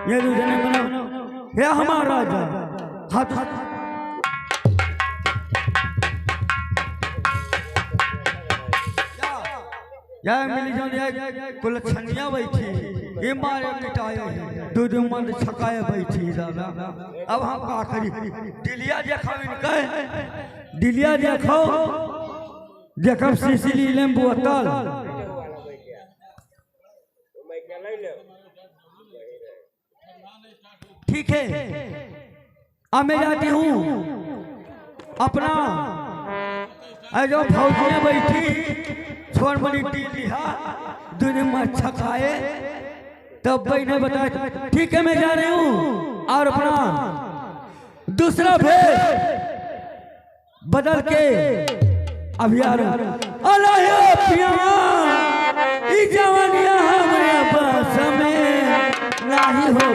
ये दूसरे बना हे हमारा राजा हाथ या मिली जान या कुल छनिया बैठी ये मारे मिटाए दूध मंद छकाए बैठी दादा अब हम का करी दिलिया देखो इनका दिलिया देखो देखो सिसिली लेंबू अतल ठीक है अब मैं जाती हूँ अपना जो फौज में बैठी छोड़ बनी लिहा दुनिया में छकाए तब भाई ने बताया ठीक है मैं जा रही हूँ और अपना दूसरा भेष बदल के अभी आ रहा जवानिया हमारे पास में नहीं हो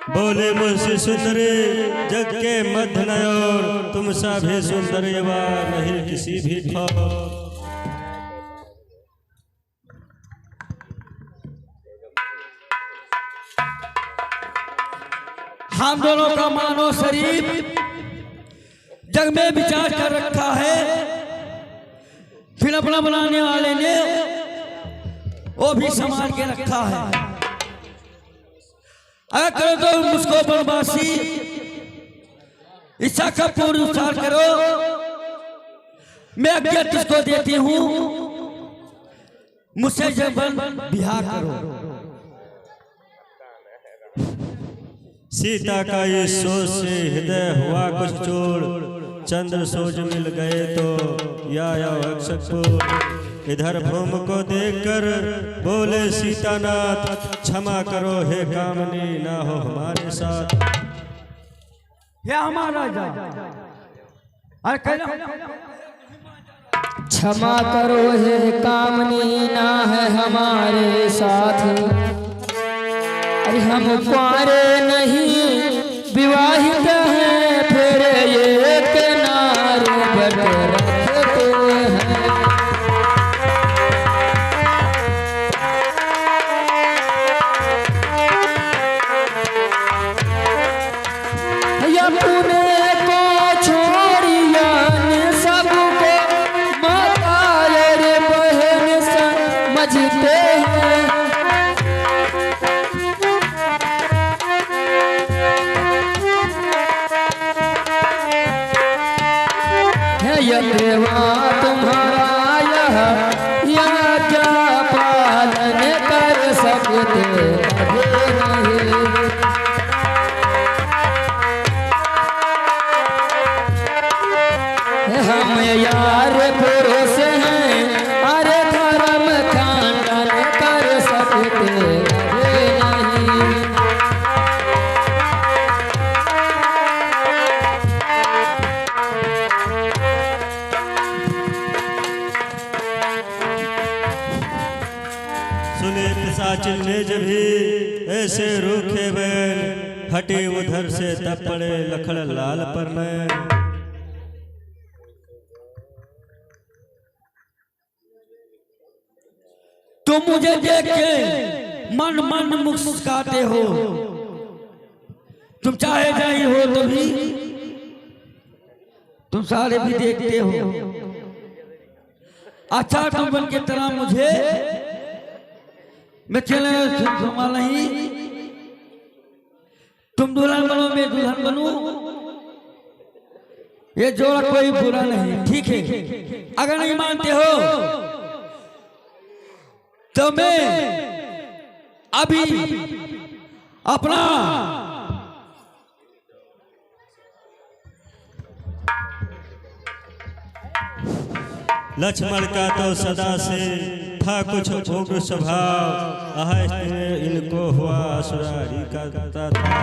बोले मुझसे सुंदर जग के मध्य नयोर तुम सा भी सुंदर युवा नहीं किसी भी ठोर। हम दोनों का मानो शरीफ जग में विचार कर रखा है, फिर अपना बनाने वाले ने वो भी संभाल के रखा है। अगर करो तो मुझको बनवासी इच्छा का पूर्ण विचार करो, मैं आज्ञा तुझको देती हूँ, मुझसे जबरन बिहार करो। सीता का ये सोच से हृदय हुआ कुछ चोर, चंद्र सोच मिल गए तो या अक्षकपुर। इधर भूम को देखकर बोले सीतानाथ क्षमा करो हे कामनी ना हो हमारे साथ। या हमारा क्षमा करो हे कामनी ना है हमारे साथ। अरे हम कुंवारे नहीं विवाहित हैं, फिर ये किनारे बट रखते हैं। अपने को छोड़िया सबको यज्ञवा तुम्हारा यह क्या पालन कर सकते नहीं। हम यार पुरुष हैं, अरे धर्म खंडन कर सकते नहीं। सुने पिशाचिन ने जब भी ऐसे रूखे बैल, हटे उधर से तब पड़े लखड़ लाल पर नैन। तुम मुझे देख के मन मन मुस्कुराते हो, तुम चाहे जाई हो तो भी तुम सारे भी देखते हो। अच्छा तुम बन के तरह मुझे मैं चले नहीं, तुम दुल्हन बनो मैं दुल्हन बनूं, ये जोड़ा कोई बुरा नहीं। ठीक है, अगर नहीं मानते हो तो मैं अभी अपना लक्ष्मण का तो सदा से था कुछ उग्र स्वभाव, अहस्त में इनको हुआ असुरारी करता था।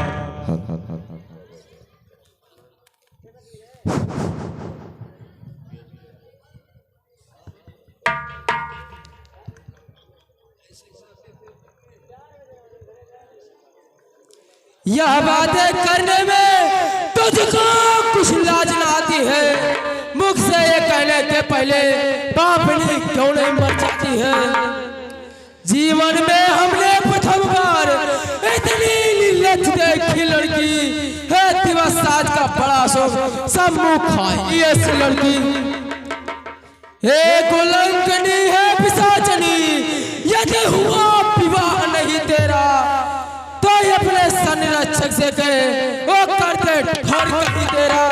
यह बातें करने में तुझको कुछ लाज ना आती है? मुख से ये कहने के पहले पापनी क्यों नहीं मर जाती है? जीवन में हमने प्रथम बार इतनी नीलच देखी लड़की है, दिवस आज का बड़ा शोक सम्मुख आई ऐसी लड़की। एक उल्लंघनी है पिशाचनी, यदि हुआ विवाह नहीं तेरा तो अपने संरक्षक से कहे वो करते ठोर कहीं तेरा।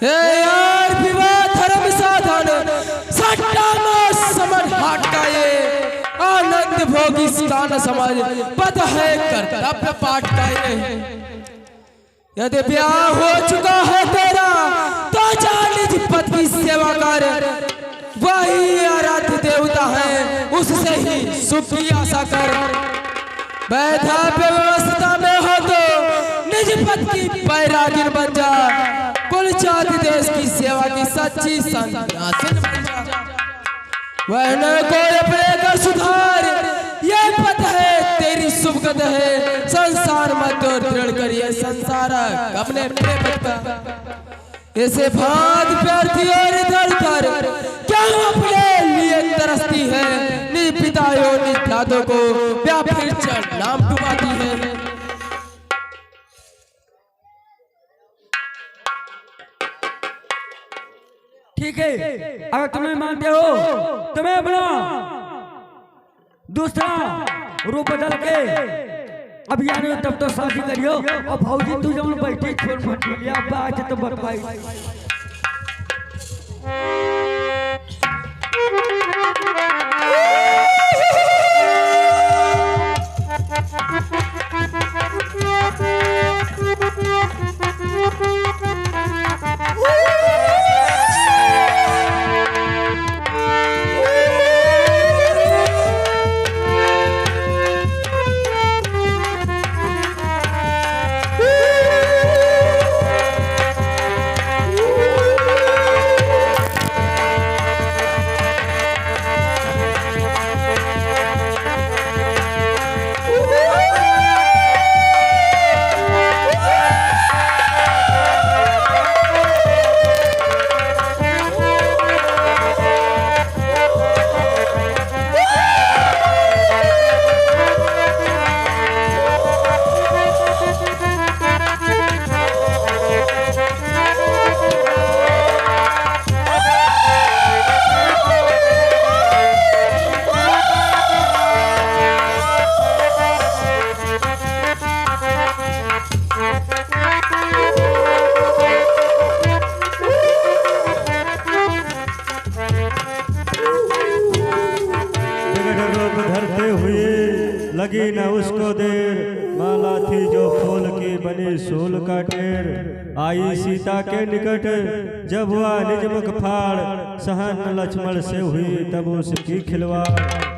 हे यार विवाह धर्म साधन सट्टा में समझ हाट का ये आनंद भोगी स्थान समझ पद है कर्तव्य पाठ का ये। यदि ब्याह हो चुका है तेरा तो जा निज पद की सेवा कर, वही आराध्य देवता है उससे ही सुख की आशा कर। वैधाव्य व्यवस्था में हो तो निज पद की बैरागिन बन जा, कुल जाति देश की सेवा की सच्ची सन्यासिन बन जा। वह न कोई अपने का सुधार, ये पद है तेरी शुभगत है, संसार मत और दृढ़ करिए संसार अपने प्रेम का। ऐसे भाग व्यर्थी और इधर उधर क्या अपने लिए तरसती है, निज पिताओं निज दादों को क्या फिर चढ़ नाम डुबाती है। ठीक है, अगर तुम्हें मानते हो तो मैं अपना दूसरा रूप बदल के अब यानी तब तो शादी करियो। और भौजी तू जब बैठी छोड़ मत लिया बात तो बताई। लगी न उसको देर, माला थी जो फूल की बनी सूल का टेर। आई सीता के निकट जब हुआ निज मुख फाड़, सहन लक्ष्मण से हुई तब उसकी खिलवाड़।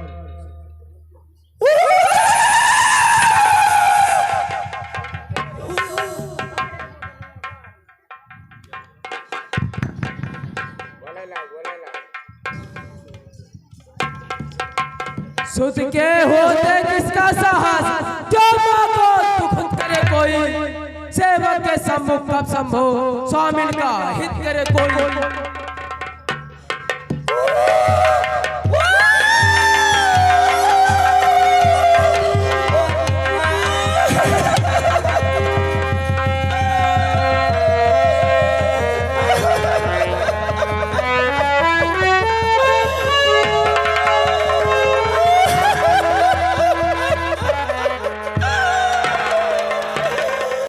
सुध के होते किसका साहस, जो माँ को दुख करे कोई। सेवक के सम्मुख कब संभो, स्वामिन का हित करे कोई।